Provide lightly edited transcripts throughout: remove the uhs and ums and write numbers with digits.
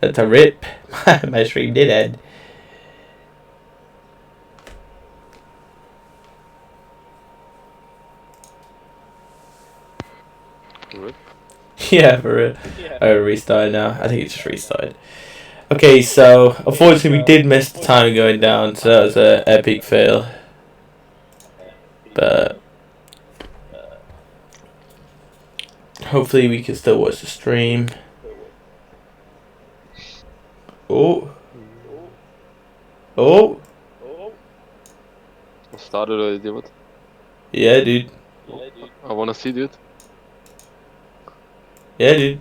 That's a rip. My stream did end. Rip. Yeah, for real. Oh, restarted now. I think it just restarted. Okay, so unfortunately we did miss the time going down, so that was an epic fail. But hopefully we can still watch the stream. Oh. Oh. I started already, what? Yeah, dude. I wanna see, dude. Yeah, dude.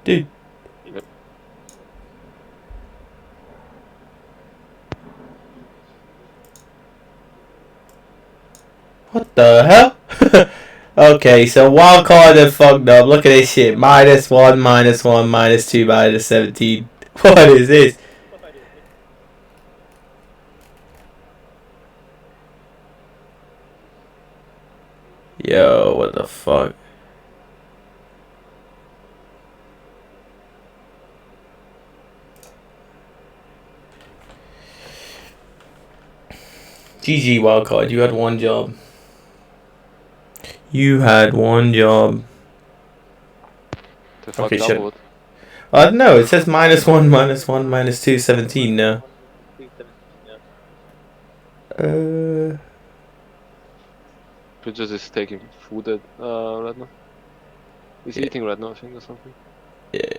Dude. Yep. What the hell? Okay, so wildcard have fucked up. Look at this shit. -1, -1, -2, -17. What is this? Yo, what the fuck? GG wildcard, you had one job. You had one job. The fuck Okay, up, shit. what? I don't know, it says -1, -1, -2, 17 now. Bridges is taking food at, right now. He's eating right now, I think, or something. Yeah.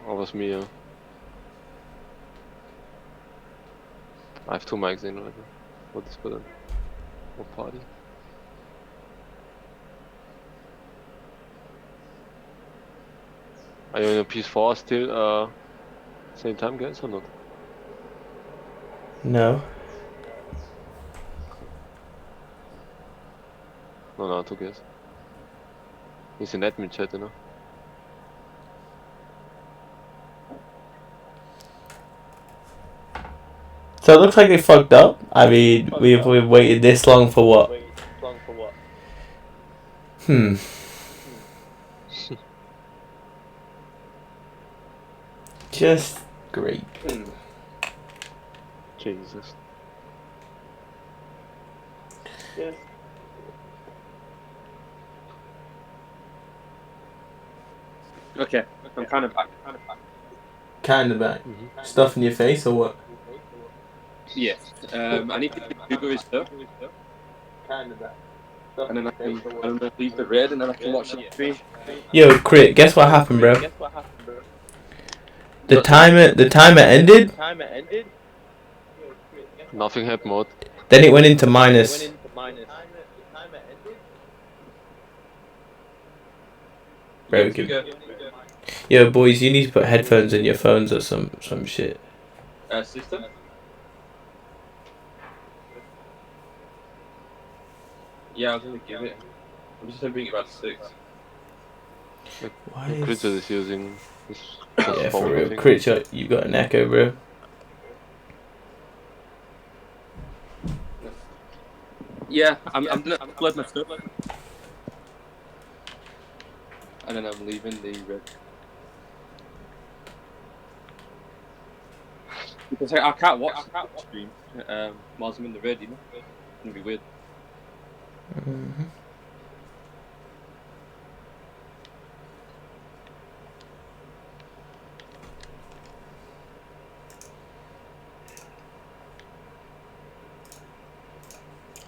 Or was me, I have 2 mics in right now. What is good? What party? Are you in a PS4 still, same time, guys, or not? No. No, 2 guys. He's in admin chat, you know? So it looks like they fucked up. I mean, we've waited this long for what? Just great. Jesus. Okay, I'm kind of back. Kind of back. Stuff in your face or what? Yeah. I need to Google his stuff. Kind of back. And then I can leave the raid and then I can watch the stream. Yo, Crit, guess what happened, bro? The timer ended. Nothing happened, what? Then it went into minus. Bro, yo, boys, you need to put headphones in your phones or some shit. System? Yeah, I was gonna give it. I'm just gonna bring it back to 6. Why is... Bridges is using his Yeah, phone, for I real. think. Crit, you got an echo, bro. Yeah, I'm gonna upload my stuff. And then I'm leaving the red. Because I can't watch the stream whilst I'm in the red, you know? It's gonna be weird.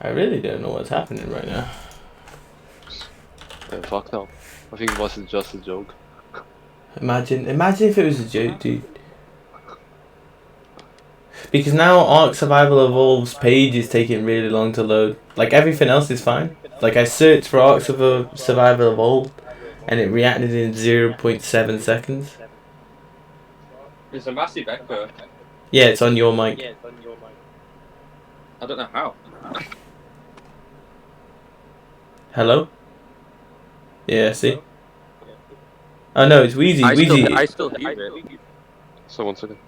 I really don't know what's happening right now. Yeah, fuck no. I think it was just a joke. Imagine if it was a joke, dude. Because now Ark Survival Evolved's page is taking really long to load. Like, everything else is fine. Like, I searched for Ark Survival Evolved, and it reacted in 0.7 seconds. There's a massive echo. Yeah, it's on your mic. I don't know how. Hello? Yeah, see? Oh no, it's Wheezy. I still hear it. So 1 second.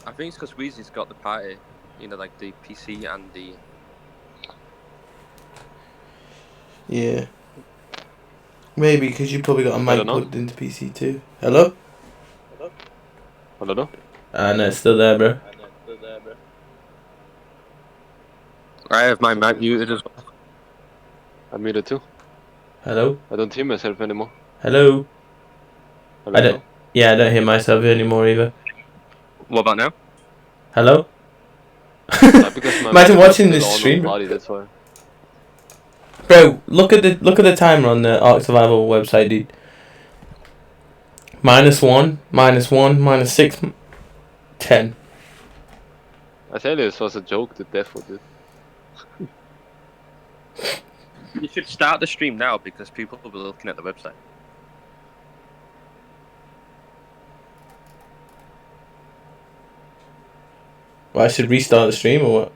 I think it's because Weezy's got the party. You know, like the PC and the. Yeah. Maybe because you probably got a I mic don't know. plugged into PC too. Hello? I don't know. No, it's still there, bro. I have my mic muted as well. I muted too. Hello? I don't hear myself anymore. Hello? Hello, I don't. hello. Yeah, I don't hear myself anymore either. What about now? Hello? Because my Imagine mic was watching still this on stream, party. That's why. bro. Look at the timer on the Ark Survival website, dude. -1, -1, -6, 10. I tell you, this was a joke. The devil did. You should start the stream now because people will be looking at the website. Well, I should restart the stream or what?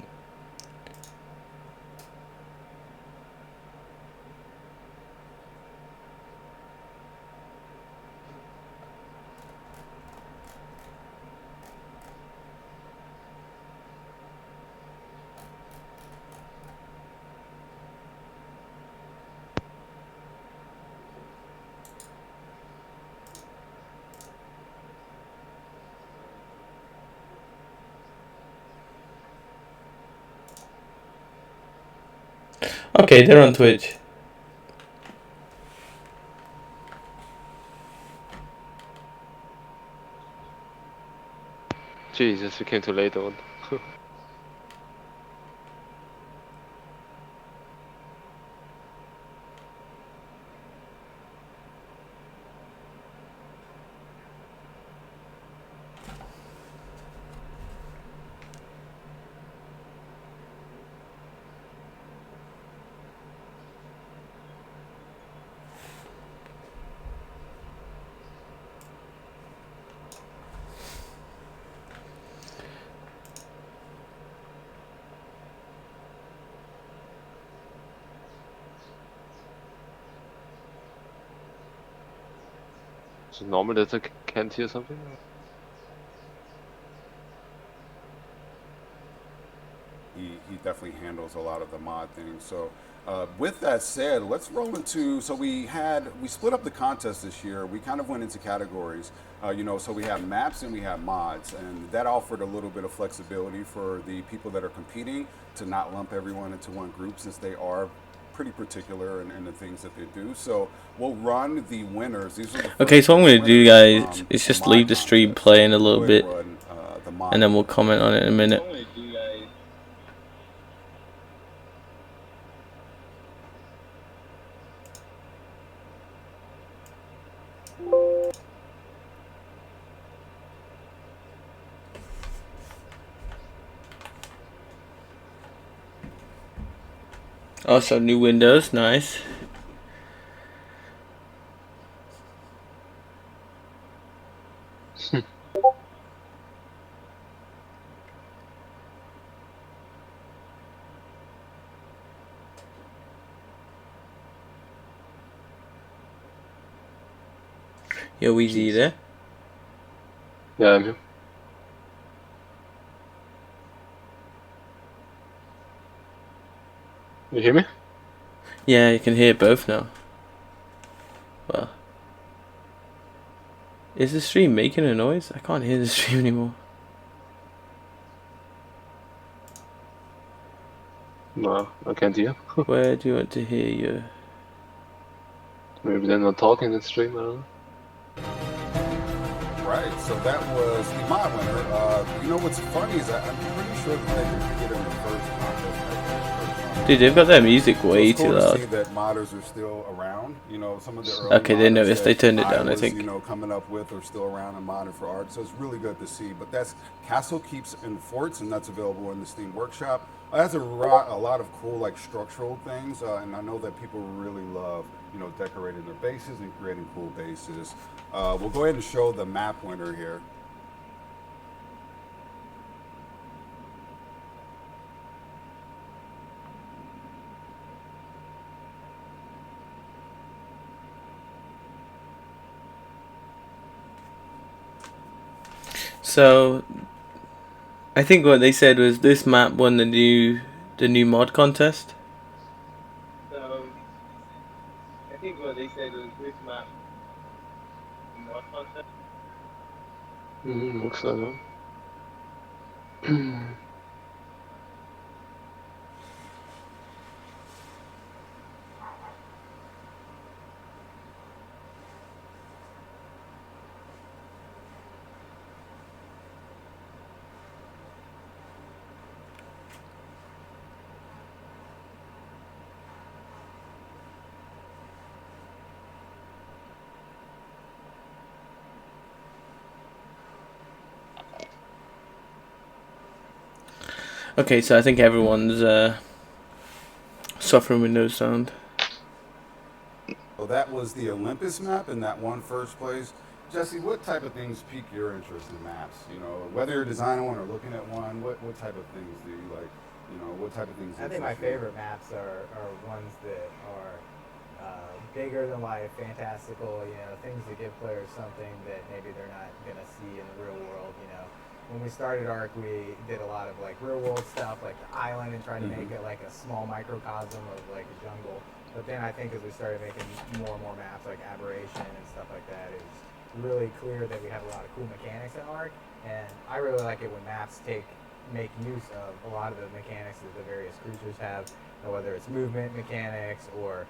Okay, they're on Twitch. Jesus, we came too late on. Is it normal that I can't hear something? He definitely handles a lot of the mod things. So with that said, let's roll into. So we split up the contest this year. We kind of went into categories. So we have maps and we have mods, and that offered a little bit of flexibility for the people that are competing to not lump everyone into one group, since they are pretty particular in the things that they do. So we'll run the winners. These are the Okay, so what I'm gonna do, winners guys, from is the just mod leave the stream contest. playing a We'll little go ahead bit, and run, the mod and then we'll comment on it in a minute. Also, new windows, nice. Yo, Weezy, you there? Yeah, I'm here. You hear me? Yeah, you can hear both now. Well, is the stream making a noise? I can't hear the stream anymore. No, I can't hear. Where do you want to hear you? Maybe they're not talking in the stream. I don't know. Right, so that was the mod winner. What's funny is I'm pretty sure that they competed in the first contest. Dude, they've got their music way So it's cool too to loud. see that modders are still around. Some of the early Okay, they modders noticed. They that turned it I down, I was, think. coming up with are still around and modding for Ark. So it's really good to see. But that's Castle Keeps and Forts, and that's available in the Steam Workshop. It has a lot of cool structural things, and I know that people really love decorating their bases and creating cool bases. We'll go ahead and show the map winner here. So, I think what they said was this map won the new mod contest. So I think what they said was this map mod contest. Looks like that. Okay, so I think everyone's suffering with no sound. So that was the Olympus map and that won first place. Jesse, what type of things pique your interest in maps? You know, whether you're designing one or looking at one, what type of things do you like? You know, what type of things? I think my favorite maps are ones that are bigger than life, fantastical, you know, things that give players something that maybe they're not going to see in the real world, you know. When we started ARC, we did a lot of like real world stuff, like the island, and tried to make it like a small microcosm of like a jungle. But then I think as we started making more and more maps, like Aberration and stuff like that, it was really clear that we have a lot of cool mechanics in ARC, and I really like it when maps make use of a lot of the mechanics that the various creatures have, whether it's movement mechanics or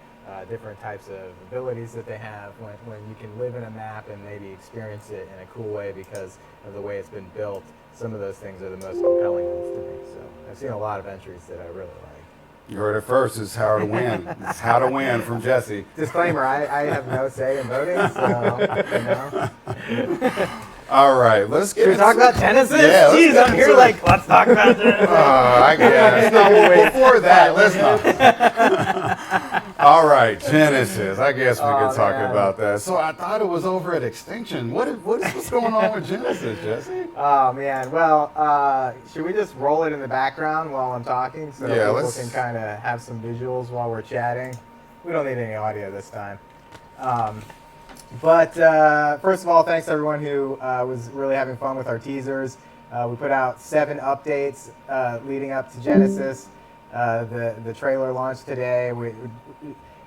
different types of abilities that they have. When you can live in a map and maybe experience it in a cool way because of the way it's been built, some of those things are the most compelling ones to me. So I've seen a lot of entries that I really like. You heard it first. It's how to win. It's how to win from Jesse. Disclaimer: I have no say in voting, so you know. All right, let's get. Should we talk about Genesis? Yeah, let's Jeez, get I'm here into like, let's talk about Genesis. I guess. No, before that, let's not. All right, Genesis. I guess we can talk about that. So I thought it was over at Extinction. What's going on with Genesis, Jesse? Oh man, well, should we just roll it in the background while I'm talking so people can kind of have some visuals while we're chatting? We don't need any audio this time. But first of all, thanks to everyone who was really having fun with our teasers. We put out 7 updates leading up to Genesis. The trailer launched today.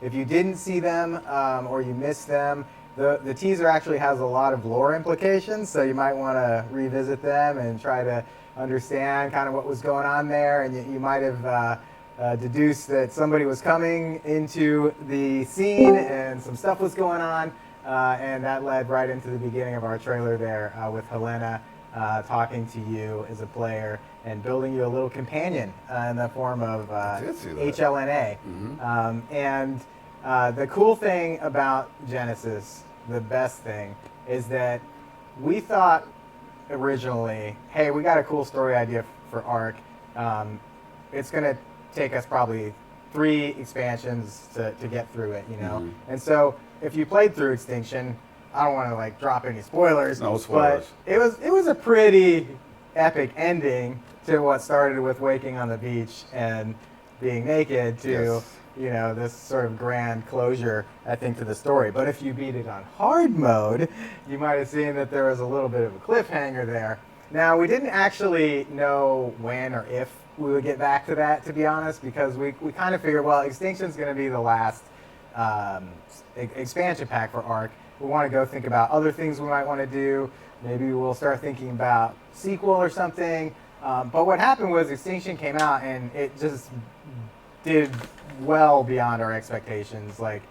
If you didn't see them or you missed them, the teaser actually has a lot of lore implications, so you might want to revisit them and try to understand kind of what was going on there. And you might have deduced that somebody was coming into the scene and some stuff was going on. And that led right into the beginning of our trailer there with Helena talking to you as a player and building you a little companion in the form of HLNA. Mm-hmm. And the cool thing about Genesis, the best thing, is that we thought originally, hey, we got a cool story idea for ARC. It's going to take us probably 3 expansions to get through it, you know? Mm-hmm. And so if you played through Extinction, I don't want to like drop any spoilers. No spoilers. But it was a pretty epic ending to what started with waking on the beach and being naked to, you know, this sort of grand closure, I think, to the story. But if you beat it on hard mode, you might have seen that there was a little bit of a cliffhanger there. Now, we didn't actually know when or if we would get back to that, to be honest, because we kind of figured, well, Extinction's going to be the last expansion pack for ARC. We want to go think about other things we might want to do. Maybe we'll start thinking about sequel or something. But what happened was Extinction came out and it just did well beyond our expectations. Like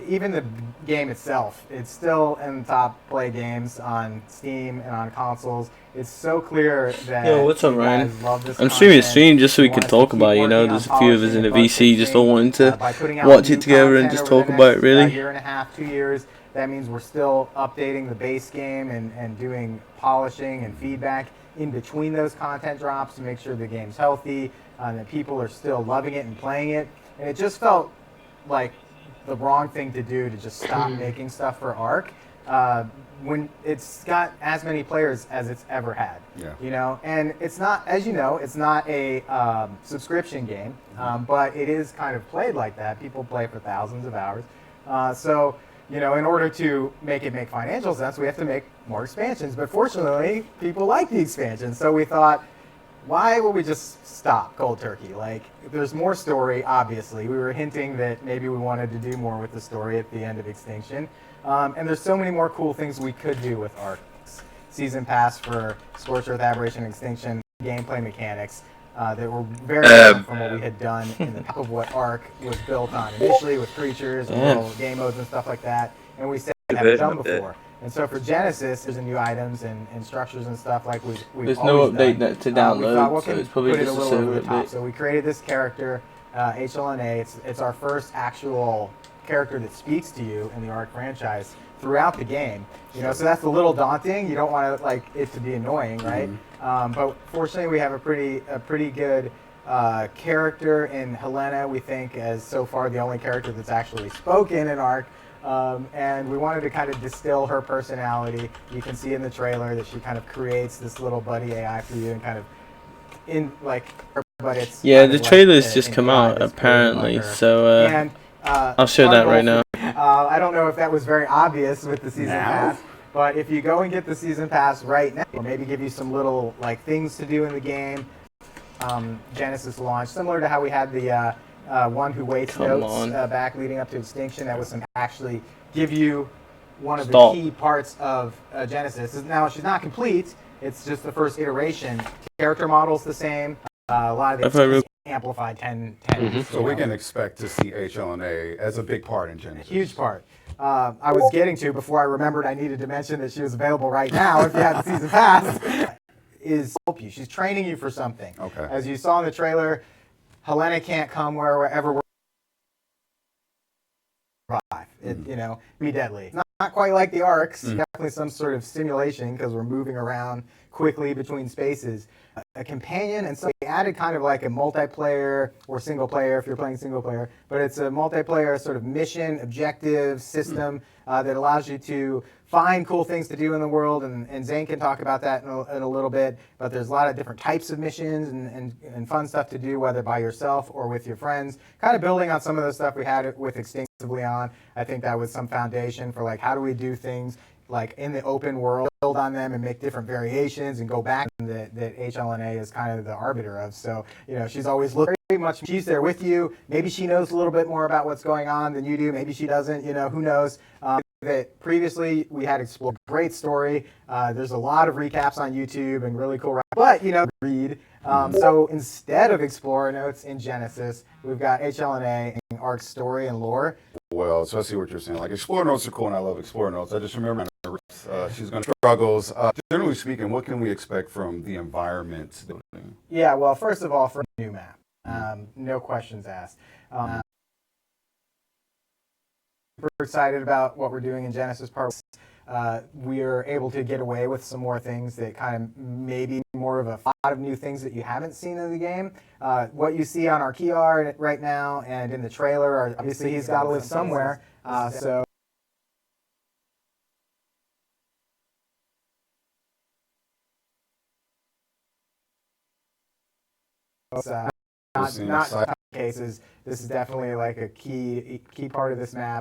even the game itself, it's still in the top play games on Steam and on consoles. It's so clear that what's up, Ryan? love this I'm streaming a content. stream just so we can Want us to talk keep about it, you working know, on there's a few of us in the polishing and VC just all wanting to by putting out watch new it together and content just over talk the about it, next, really. year and a half, 2 years. That means we're still updating the base game and doing polishing and feedback in between those content drops to make sure the game's healthy and that people are still loving it and playing it. And it just felt like the wrong thing to do to just stop making stuff for ARC when it's got as many players as it's ever had. Yeah. You know, and it's not, as you know, it's not a subscription game, but it is kind of played like that. People play for thousands of hours. So, you know, in order to make it make financial sense, we have to make more expansions. But fortunately, people like the expansions. So we thought, why will we just stop cold turkey? Like, there's more story, obviously. We were hinting that maybe we wanted to do more with the story at the end of Extinction. And there's so many more cool things we could do with Arcs. Season Pass for Scorched Earth, Aberration, Extinction, gameplay mechanics that were very different from what we had done in the top of what Arc was built on initially with creatures and little game modes and stuff like that. And we said we haven't done before. And so for Genesis, there's new items and structures and stuff like we've There's no always update done. to We download, thought, what so can it's probably put it just a a little over server the top. update. So we created this character, HLNA. It's our first actual character that speaks to you in the Arc franchise throughout the game. You know, so that's a little daunting. You don't want to like it to be annoying, right? But fortunately, we have a pretty good character in Helena. We think as so far the only character that's actually spoken in Arc. And we wanted to kind of distill her personality. You can see in the trailer that she kind of creates this little buddy AI for you, and kind of in like, but it's Yeah, kind the of like trailer's just an come AI out that's apparently, created by her. so And, I'll show that right now. I don't know if that was very obvious with the season Now? pass, but if you go and get the season pass right now, or maybe give you some little like things to do in the game. Genesis launch, similar to how we had the One Who Waits Come notes on. back leading up to Extinction. That was some actually give you one of Stop. the key parts of Genesis. Now she's not complete. It's just the first iteration. Character model's the same. A lot of If I the re- amplified 10. So we can expect to see HLNA as a big part in Genesis. Huge part. I was getting to before I remembered I needed to mention that she was available right now if you had the season pass. Is help you. She's training you for something. Okay. As you saw in the trailer, Helena can't come wherever we're alive. You know, be deadly. Not quite like the Arcs. Definitely some sort of simulation because we're moving around quickly between spaces. A companion, and so we added kind of like a multiplayer or single player if you're playing single player, but it's a multiplayer sort of mission objective system that allows you to find cool things to do in the world, and Zane can talk about that in a little bit, but there's a lot of different types of missions and fun stuff to do, whether by yourself or with your friends, kind of building on some of the stuff we had with Extinctively On. I think that was some foundation for like how do we do things like in the open world, build on them and make different variations and go back that HLNA is kind of the arbiter of. So, you know, she's always looking very much, she's there with you. Maybe she knows a little bit more about what's going on than you do. Maybe she doesn't, you know, who knows. That previously we had explored. Great story. There's a lot of recaps on YouTube and really cool. But, you know, read. So instead of Explorer Notes in Genesis, we've got HLNA and Arc's story and lore. Well, so I see what you're saying. Like, Explorer Notes are cool, and I love Explorer Notes. I just remember she's going to struggles. Generally speaking, what can we expect from the environment? Yeah, well, first of all, for a new map, no questions asked. We're excited about what we're doing in Genesis Part 1. We are able to get away with some more things that kind of maybe more of a lot of new things that you haven't seen in the game. What you see on our key art right now and in the trailer are obviously he's got to live somewhere. So not cases. This is definitely like a key part of this map.